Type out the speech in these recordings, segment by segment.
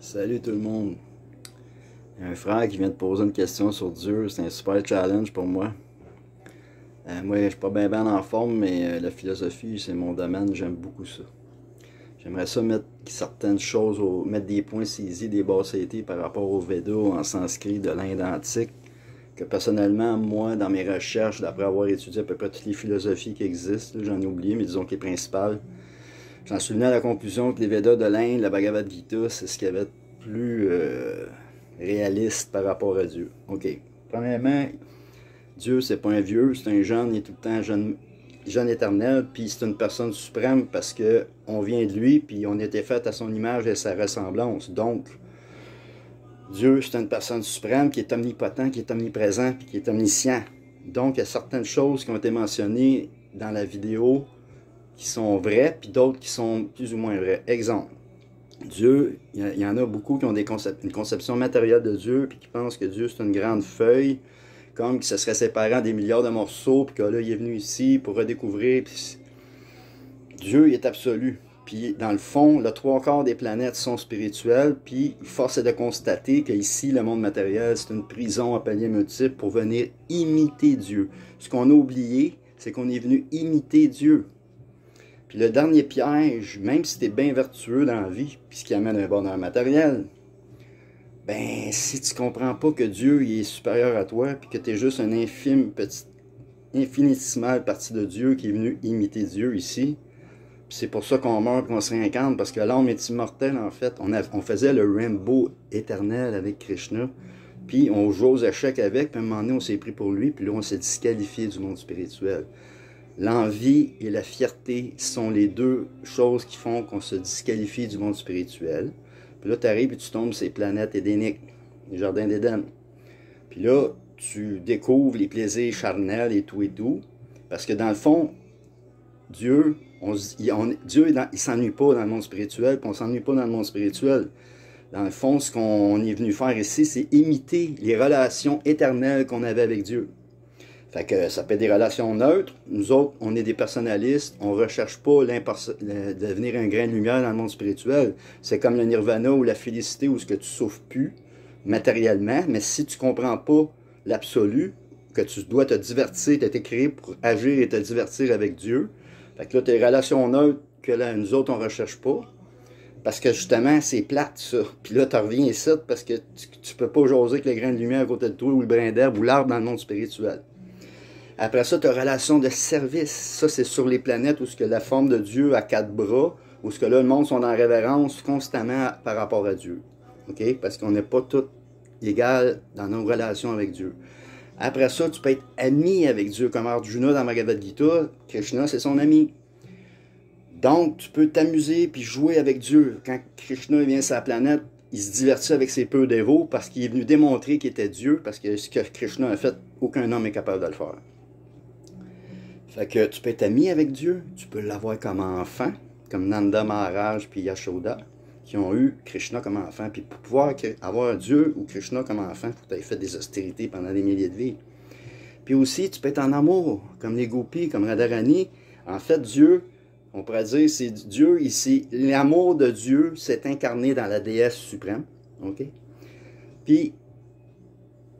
Salut tout le monde. Il y a un frère qui vient de poser une question sur Dieu. C'est un super challenge pour moi. Moi, je suis pas bien en forme, mais la philosophie, c'est mon domaine. J'aime beaucoup ça. J'aimerais ça mettre certaines choses, mettre des points saisis, des bases saitées par rapport au Veda en sanskrit de l'Inde antique. Que personnellement, moi, dans mes recherches, d'après avoir étudié à peu près toutes les philosophies qui existent, j'en ai oublié, mais disons que les principales, j'en suis venu à la conclusion que les Védas de l'Inde, la Bhagavad Gita, c'est ce qu'il y avait de plus réaliste par rapport à Dieu. Ok. Premièrement, Dieu, c'est pas un vieux, c'est un jeune, il est tout le temps jeune, jeune éternel, puis c'est une personne suprême parce que on vient de lui, puis on était fait à son image et à sa ressemblance. Donc, Dieu, c'est une personne suprême qui est omnipotent, qui est omniprésent, puis qui est omniscient. Donc, il y a certaines choses qui ont été mentionnées dans la vidéo qui sont vraies, puis d'autres qui sont plus ou moins vraies. Exemple, Dieu, il y en a beaucoup qui ont une conception matérielle de Dieu, puis qui pensent que Dieu, c'est une grande feuille, comme qui se serait séparé en des milliards de morceaux, puis que là, il est venu ici pour redécouvrir. Puis Dieu, il est absolu. Puis, dans le fond, le 3/4 des planètes sont spirituelles, puis force est de constater qu'ici, le monde matériel, c'est une prison à paliers multiples pour venir imiter Dieu. Ce qu'on a oublié, c'est qu'on est venu imiter Dieu. Puis le dernier piège, même si tu es bien vertueux dans la vie, puis ce qui amène un bonheur matériel, ben, si tu comprends pas que Dieu il est supérieur à toi, puis que tu es juste un infime, petit, infinitésimal partie de Dieu qui est venu imiter Dieu ici, c'est pour ça qu'on meurt et qu'on se réincarne, parce que l'âme est immortelle, en fait. On faisait le rainbow éternel avec Krishna, puis on joue aux échecs avec, puis à un moment donné, on s'est pris pour lui, puis là, on s'est disqualifié du monde spirituel. L'envie et la fierté sont les deux choses qui font qu'on se disqualifie du monde spirituel. Puis là, tu arrives et tu tombes sur ces planètes édéniques, les jardins d'Éden. Puis là, tu découvres les plaisirs charnels et tout, parce que dans le fond, Dieu, Dieu il s'ennuie pas dans le monde spirituel, puis on s'ennuie pas dans le monde spirituel. Dans le fond, ce qu'on est venu faire ici, c'est imiter les relations éternelles qu'on avait avec Dieu. Fait que ça peut être des relations neutres. Nous autres, on est des personnalistes. On ne recherche pas de devenir un grain de lumière dans le monde spirituel. C'est comme le nirvana ou la félicité où ce que tu souffres plus matériellement. Mais si tu ne comprends pas l'absolu, que tu dois te divertir, tu as été créé pour agir et te divertir avec Dieu. Fait que là, tu as des relations neutres que là, nous autres, on ne recherche pas. Parce que justement, c'est plate, ça. Puis là, tu reviens ici parce que tu ne peux pas jaser avec le grain de lumière à côté de toi ou le brin d'herbe ou l'arbre dans le monde spirituel. Après ça, tu as relation de service. Ça, c'est sur les planètes où ce que la forme de Dieu a 4 bras, où ce que là, le monde sont en révérence constamment par rapport à Dieu. OK? Parce qu'on n'est pas tous égaux dans nos relations avec Dieu. Après ça, tu peux être ami avec Dieu, comme Arjuna dans Bhagavad Gita. Krishna, c'est son ami. Donc, tu peux t'amuser puis jouer avec Dieu. Quand Krishna vient sur la planète, il se divertit avec ses peu dévots parce qu'il est venu démontrer qu'il était Dieu, parce que ce que Krishna a fait, aucun homme est capable de le faire. Fait que tu peux être ami avec Dieu, tu peux l'avoir comme enfant, comme Nanda Maharaj puis Yashoda, qui ont eu Krishna comme enfant. Puis pour pouvoir avoir Dieu ou Krishna comme enfant, il faut que tu aies fait des austérités pendant des milliers de vies. Puis aussi, tu peux être en amour, comme les gopis, comme Radharani. En fait, Dieu, on pourrait dire, c'est Dieu ici. L'amour de Dieu s'est incarné dans la déesse suprême. OK? Puis,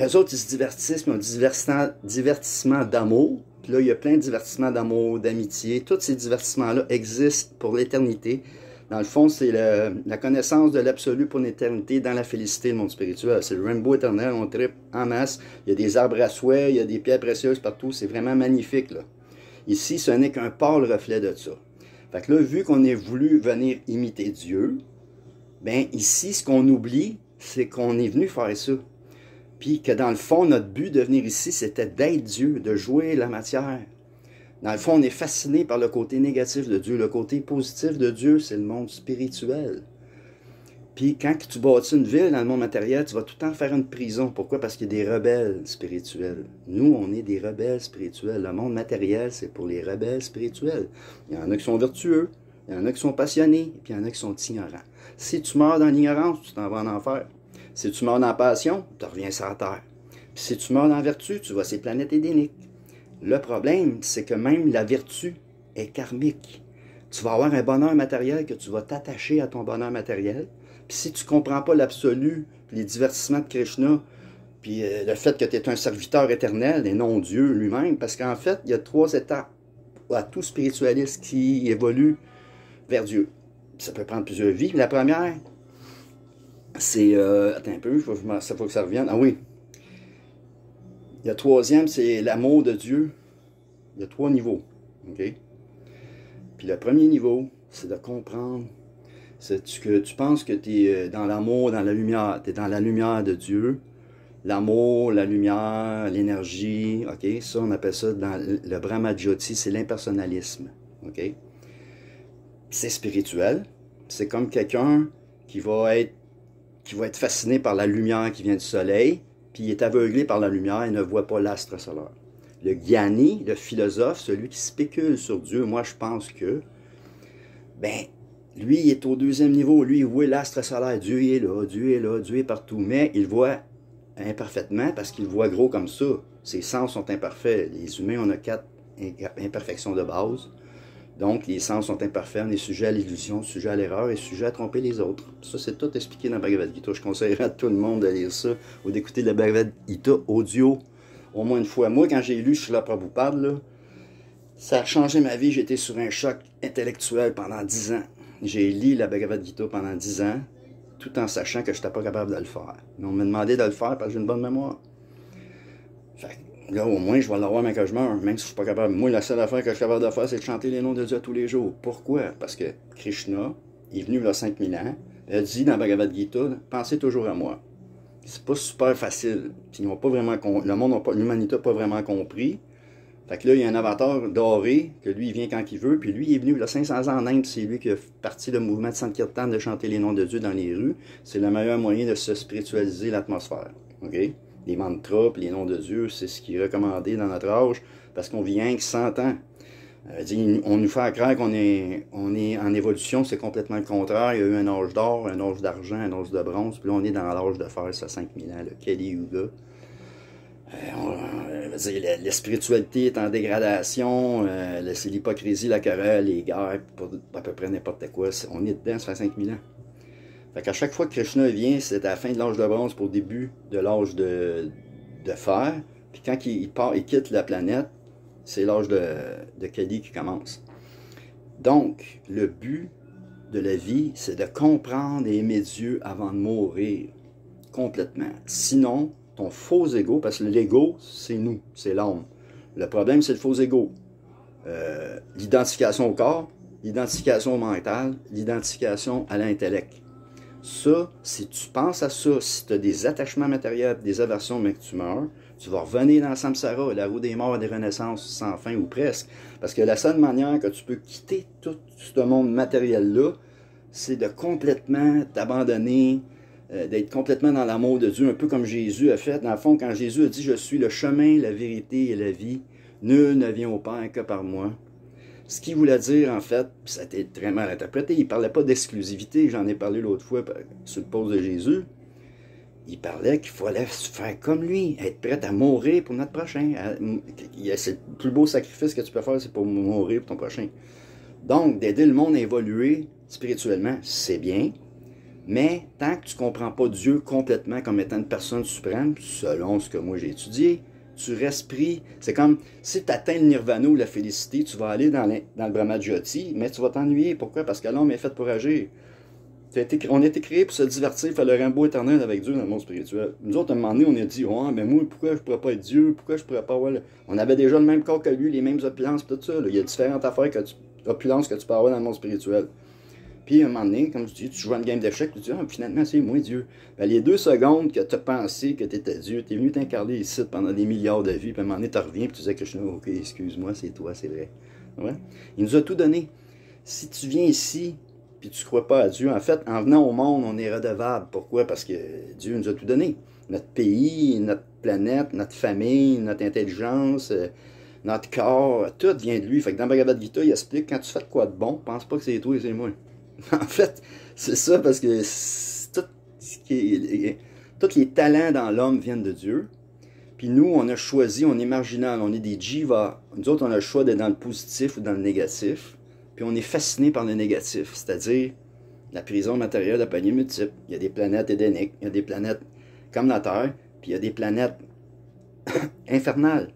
eux autres, ils se divertissent, ils ont un divertissement d'amour. Puis là, il y a plein de divertissements d'amour, d'amitié. Tous ces divertissements-là existent pour l'éternité. Dans le fond, c'est la connaissance de l'absolu pour l'éternité dans la félicité du monde spirituel. C'est le rainbow éternel, on tripe en masse. Il y a des arbres à souhait, il y a des pierres précieuses partout. C'est vraiment magnifique, là. Ici, ce n'est qu'un pâle reflet de ça. Fait que là, vu qu'on ait voulu venir imiter Dieu, ben ici, ce qu'on oublie, c'est qu'on est venu faire ça. Puis que dans le fond, notre but de venir ici, c'était d'être Dieu, de jouer la matière. Dans le fond, on est fasciné par le côté négatif de Dieu. Le côté positif de Dieu, c'est le monde spirituel. Puis quand tu bâtis une ville dans le monde matériel, tu vas tout le temps faire une prison. Pourquoi? Parce qu'il y a des rebelles spirituels. Nous, on est des rebelles spirituels. Le monde matériel, c'est pour les rebelles spirituels. Il y en a qui sont vertueux, il y en a qui sont passionnés, et puis il y en a qui sont ignorants. Si tu meurs dans l'ignorance, tu t'en vas en enfer. Si tu meurs dans la passion, tu reviens sur la terre. Puis si tu meurs dans la vertu, tu vas sur les planètes édéniques. Le problème, c'est que même la vertu est karmique. tu vas avoir un bonheur matériel que tu vas t'attacher à ton bonheur matériel. Puis si tu ne comprends pas l'absolu, les divertissements de Krishna, puis le fait que tu es un serviteur éternel et non Dieu lui-même, parce qu'en fait, il y a 3 étapes à tout spiritualiste qui évolue vers Dieu. Ça peut prendre plusieurs vies. La première, c'est... attends un peu, ça faut que ça revienne. Ah oui. Le 3e, c'est l'amour de Dieu. Il y a 3 niveaux. OK? Puis le premier niveau, c'est de comprendre que tu penses que tu es dans l'amour, dans la lumière. Tu es dans la lumière de Dieu. L'amour, la lumière, l'énergie. OK? Ça, on appelle ça dans le Brahmajyoti, c'est l'impersonnalisme. OK? C'est spirituel. C'est comme quelqu'un qui va être fasciné par la lumière qui vient du soleil, puis il est aveuglé par la lumière et ne voit pas l'astre solaire. Le Gyani, le philosophe, celui qui spécule sur Dieu, moi je pense que, ben, lui il est au 2e niveau, lui il voit l'astre solaire, Dieu est là, Dieu est là, Dieu est partout, mais il voit imparfaitement parce qu'il voit gros comme ça. Ses sens sont imparfaits. Les humains, on a 4 imperfections de base. Donc, les sens sont imparfaits, on est sujet à l'illusion, sujet à l'erreur et sujet à tromper les autres. Ça, c'est tout expliqué dans le Bhagavad Gita. Je conseillerais à tout le monde de lire ça ou d'écouter le Bhagavad Gita audio au moins une fois. Moi, quand j'ai lu Srila Prabhupada, là, ça a changé ma vie. J'étais sur un choc intellectuel pendant 10 ans. J'ai lu la Bhagavad Gita pendant 10 ans, tout en sachant que je n'étais pas capable de le faire. Mais on m'a demandé de le faire parce que j'ai une bonne mémoire. Fait que là, au moins, je vais l'avoir même quand je meurs, même si je ne suis pas capable. Moi, la seule affaire que je suis capable de faire, c'est de chanter les noms de Dieu tous les jours. Pourquoi? Parce que Krishna est venu il y a 5000 ans. Il a dit dans Bhagavad Gita, pensez toujours à moi. C'est pas super facile. Puis ils ont pas vraiment l'humanité n'a pas vraiment compris. Fait que là, il y a un avatar doré, que lui, il vient quand il veut. Puis lui, il est venu il y a 500 ans en Inde. C'est lui qui a parti le mouvement de Sankirtan de chanter les noms de Dieu dans les rues. C'est le meilleur moyen de se spiritualiser l'atmosphère. OK? Les mantras, puis les noms de Dieu, c'est ce qui est recommandé dans notre âge, parce qu'on vit rien que 100 ans. On nous fait croire qu'on est en évolution, c'est complètement le contraire. Il y a eu un âge d'or, un âge d'argent, un âge de bronze, puis là on est dans l'âge de fer, ça 5000 ans, le Kali Yuga. La spiritualité est en dégradation, c'est l'hypocrisie, la querelle, les guerres, à peu près n'importe quoi. On est dedans, ça fait 5000 ans. Fait qu'à chaque fois que Krishna vient, c'est à la fin de l'âge de bronze pour le début de l'âge de fer. Puis quand il quitte la planète, c'est l'âge de Kali qui commence. Donc, le but de la vie, c'est de comprendre et aimer Dieu avant de mourir complètement. Sinon, ton faux ego, parce que l'ego, c'est nous, c'est l'homme. Le problème, c'est le faux ego. L'identification au corps, l'identification au mental, l'identification à l'intellect. Ça, si tu penses à ça, si tu as des attachements matériels, des aversions, mais que tu meurs, tu vas revenir dans Samsara, la roue des morts et des renaissances sans fin ou presque. Parce que la seule manière que tu peux quitter tout ce monde matériel-là, c'est de complètement t'abandonner, d'être complètement dans l'amour de Dieu, un peu comme Jésus a fait. Dans le fond, quand Jésus a dit « Je suis le chemin, la vérité et la vie, nul ne vient au Père que par moi », ce qu'il voulait dire, en fait, ça a été très mal interprété, il ne parlait pas d'exclusivité, j'en ai parlé l'autre fois sur le pose de Jésus. Il parlait qu'il fallait faire comme lui, être prêt à mourir pour notre prochain. C'est le plus beau sacrifice que tu peux faire, c'est pour mourir pour ton prochain. Donc, d'aider le monde à évoluer spirituellement, c'est bien, mais tant que tu ne comprends pas Dieu complètement comme étant une personne suprême, selon ce que moi j'ai étudié, tu restes pris. C'est comme si tu atteins le nirvana ou la félicité, tu vas aller dans le Brahmajyoti, mais tu vas t'ennuyer. Pourquoi? Parce que l'homme est fait pour agir. On a été créé pour se divertir, faire le Rimbaud éternel avec Dieu dans le monde spirituel. Nous autres, à un moment donné, on a dit, oh, mais moi, pourquoi je ne pourrais pas être Dieu? Pourquoi je ne pourrais pas avoir... On avait déjà le même corps que lui, les mêmes opulences, tout ça. Là. Il y a différentes affaires, opulences que tu peux avoir dans le monde spirituel. Puis, à un moment donné, comme je dis, tu joues à une game d'échecs, tu dis, ah, finalement, c'est moi Dieu. Ben, les 2 secondes que tu as pensé que tu étais Dieu, tu es venu t'incarner ici pendant des milliards de vies, puis à un moment donné, tu reviens, puis tu disais que je suis ok, excuse-moi, c'est toi, c'est vrai. Ouais? Il nous a tout donné. Si tu viens ici, puis tu ne crois pas à Dieu, en fait, en venant au monde, on est redevable. Pourquoi? Parce que Dieu nous a tout donné. Notre pays, notre planète, notre famille, notre intelligence, notre corps, tout vient de lui. Fait que dans Bhagavad Gita, il explique, quand tu fais quoi de bon, pense pas que c'est toi et c'est moi. En fait, c'est ça, parce que tous les talents dans l'homme viennent de Dieu. Puis nous, on a choisi, on est marginal, on est des jivas. Nous autres, on a le choix d'être dans le positif ou dans le négatif. puis on est fasciné par le négatif, c'est-à-dire la prison matérielle de panier multiple. Il y a des planètes édéniques, il y a des planètes comme la Terre, puis il y a des planètes infernales.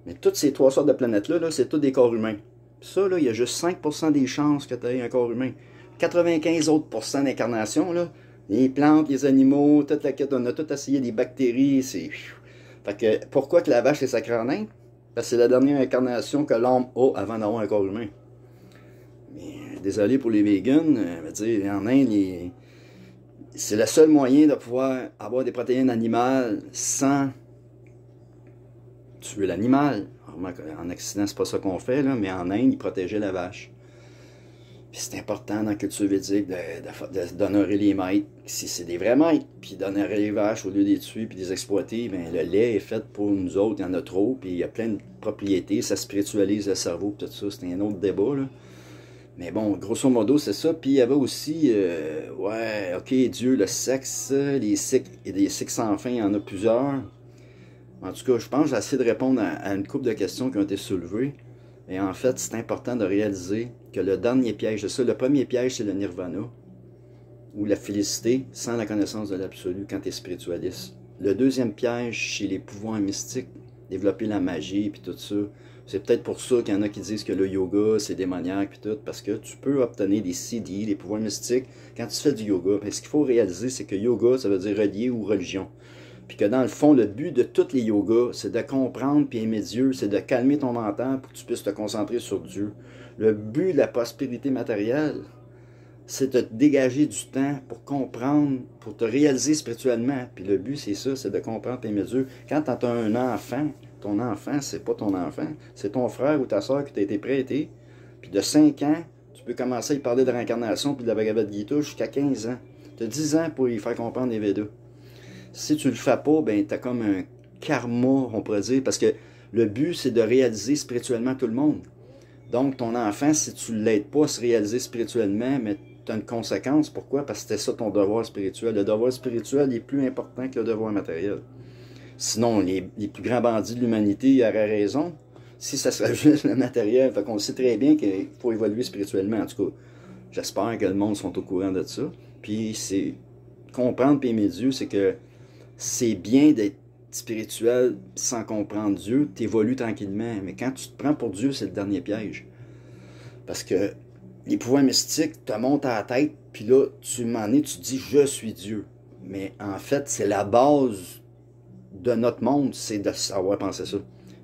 Mais toutes ces 3 sortes de planètes-là, -là, c'est tous des corps humains. Puis ça, là, il y a juste 5% des chances que tu aies un corps humain. 95 autres % d'incarnation, là, les plantes, les animaux, toute la quête, on a tout essayé, des bactéries, c'est... Fait que, pourquoi que la vache est sacrée en Inde? Parce que c'est la dernière incarnation que l'homme a avant d'avoir un corps humain. Mais, désolé pour les vegans, dire, en Inde, c'est le seul moyen de pouvoir avoir des protéines animales sans tuer l'animal. En Occident, c'est pas ça qu'on fait, là, mais en Inde, ils protégeaient la vache. Puis c'est important dans la culture védique d'honorer les maîtres, si c'est des vrais maîtres, puis d'honorer les vaches au lieu de les tuer puis de les exploiter. Bien, le lait est fait pour nous autres, il y en a trop, puis il y a plein de propriétés, ça spiritualise le cerveau, tout ça, c'est un autre débat, là. Mais bon, grosso modo, c'est ça. Puis il y avait aussi, ouais, ok, Dieu, le sexe, les cycles, et des cycles sans fin, il y en a plusieurs. En tout cas, je pense que j'ai essayé de répondre à une couple de questions qui ont été soulevées. Et en fait, c'est important de réaliser que le dernier piège de ça, le premier piège, c'est le nirvana, ou la félicité sans la connaissance de l'absolu quand tu es spiritualiste. Le deuxième piège, c'est les pouvoirs mystiques, développer la magie, puis tout ça. C'est peut-être pour ça qu'il y en a qui disent que le yoga, c'est démoniaque, puis tout, parce que tu peux obtenir des CD, des pouvoirs mystiques, quand tu fais du yoga. Mais ce qu'il faut réaliser, c'est que yoga, ça veut dire relier ou religion. Puis que dans le fond, le but de tous les yogas, c'est de comprendre puis aimer Dieu, c'est de calmer ton mental pour que tu puisses te concentrer sur Dieu. Le but de la prospérité matérielle, c'est de te dégager du temps pour comprendre, pour te réaliser spirituellement. Puis le but, c'est ça, c'est de comprendre et aimer Dieu. Quand tu as un enfant, ton enfant, c'est pas ton enfant, c'est ton frère ou ta soeur qui t'a été prêté. Puis de 5 ans, tu peux commencer à lui parler de réincarnation puis de la Bhagavad Gita jusqu'à 15 ans. Tu as 10 ans pour lui faire comprendre les Védas. Si tu le fais pas, ben tu as comme un karma, on pourrait dire, parce que le but, c'est de réaliser spirituellement tout le monde. Donc, ton enfant, si tu ne l'aides pas à se réaliser spirituellement, mais tu as une conséquence. Pourquoi? Parce que c'était ça ton devoir spirituel. Le devoir spirituel est plus important que le devoir matériel. Sinon, les plus grands bandits de l'humanité auraient raison. Si ça serait juste le matériel, fait qu'on sait très bien qu'il faut évoluer spirituellement. En tout cas, j'espère que le monde soit au courant de ça. Puis, c'est comprendre et aimer Dieu, c'est que c'est bien d'être spirituel sans comprendre Dieu, tu évolues tranquillement. Mais quand tu te prends pour Dieu, c'est le dernier piège. Parce que les pouvoirs mystiques te montent à la tête, puis là, tu m'en es, tu te dis « je suis Dieu ». Mais en fait, c'est la base de notre monde, c'est de savoir penser ça.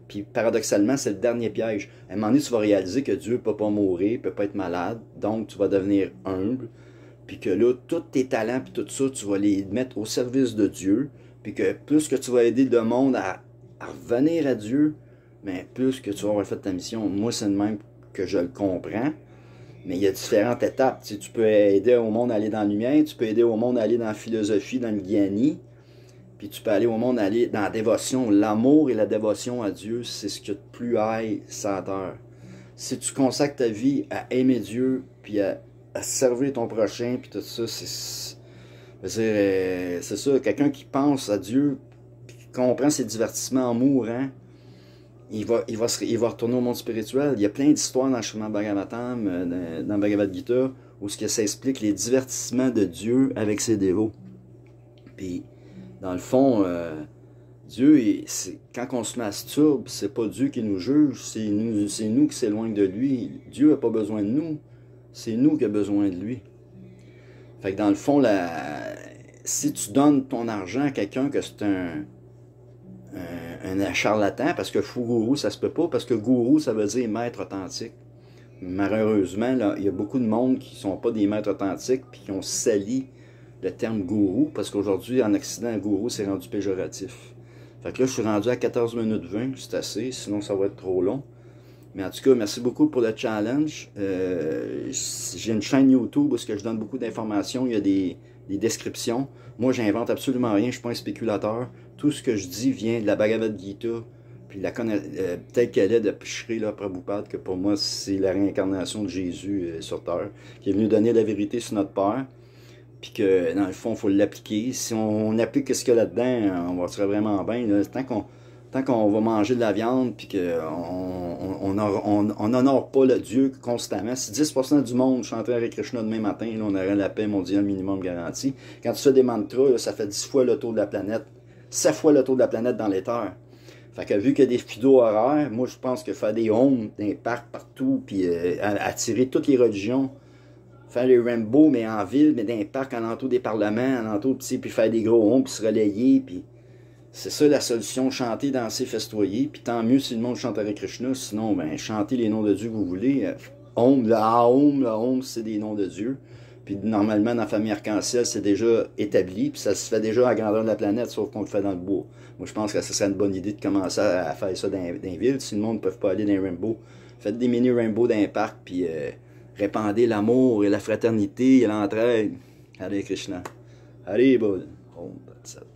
Puis paradoxalement, c'est le dernier piège. À un moment donné, tu vas réaliser que Dieu ne peut pas mourir, ne peut pas être malade, donc tu vas devenir humble. Puis que là, tous tes talents puis tout ça, tu vas les mettre au service de Dieu. Puis que plus que tu vas aider le monde à revenir à Dieu, mais plus que tu vas avoir fait ta mission. Moi, c'est le même que je le comprends. Mais il y a différentes étapes. Tu peux aider au monde à aller dans la lumière, tu peux aider au monde à aller dans la philosophie, dans le gyani. Puis tu peux aller au monde à aller dans la dévotion. L'amour et la dévotion à Dieu, c'est ce qu'il y a de plus high sur la terre. Si tu consacres ta vie à aimer Dieu, puis à servir ton prochain, puis tout ça, c'est ça, quelqu'un qui pense à Dieu, puis qui comprend ses divertissements en mourant, il va retourner au monde spirituel. Il y a plein d'histoires dans le Srimad Bhagavatam, dans Bhagavad Gita, où ça explique les divertissements de Dieu avec ses dévots. Puis, dans le fond, Dieu, quand on se masturbe, c'est pas Dieu qui nous juge, c'est nous qui s'éloignent de lui. Dieu n'a pas besoin de nous. C'est nous qui avons besoin de lui. Fait que dans le fond, si tu donnes ton argent à quelqu'un que c'est un charlatan, parce que fou gourou, ça se peut pas, parce que gourou, ça veut dire maître authentique. Malheureusement, là, il y a beaucoup de monde qui sont pas des maîtres authentiques, puis qui ont sali le terme gourou, parce qu'aujourd'hui, en Occident, gourou, c'est rendu péjoratif. Fait que là, je suis rendu à 14 minutes 20, c'est assez, sinon ça va être trop long. Mais en tout cas, merci beaucoup pour le challenge. J'ai une chaîne YouTube où je donne beaucoup d'informations. Il y a des descriptions. Moi, j'invente absolument rien. Je ne suis pas un spéculateur. Tout ce que je dis vient de la Bhagavad Gita. Puis telle qu'elle est de Shri Prabhupada, que pour moi, c'est la réincarnation de Jésus sur Terre, qui est venu donner la vérité sur notre Père. Puis que, dans le fond, il faut l'appliquer. Si on applique ce qu'il y a là-dedans, on va se vraiment bien. Là. Tant qu'on tant qu'on va manger de la viande, puis qu'on n'honore pas le Dieu constamment, si 10% du monde chanterait Hare Krishna demain matin, là, on aurait la paix mondiale minimum garantie. Quand tu fais des mantras, là, ça fait 10 fois le tour de la planète, 7 fois le tour de la planète dans l'éther. Fait que vu qu'il y a des fuseaux horaires, moi je pense que faire des homes, des parcs partout, puis attirer toutes les religions, faire les rainbows, mais en ville, mais dans les parcs, alentour des parlements, alentour, puis faire des gros homes, puis se relayer, puis c'est ça la solution, chanter, danser, festoyer, puis tant mieux si le monde chante Hare Krishna, sinon, ben, chantez les noms de Dieu que vous voulez. Om, le Om, c'est des noms de Dieu. Puis normalement, dans la famille arc-en-ciel, c'est déjà établi, puis ça se fait déjà à la grandeur de la planète, sauf qu'on le fait dans le bois. Moi, je pense que ce serait une bonne idée de commencer à faire ça dans les villes. Si le monde ne peut pas aller dans les rainbows, faites des mini rainbows dans les parcs, puis répandez l'amour et la fraternité et l'entraide. Hare Krishna. Hare Bol. Om Tat Sat.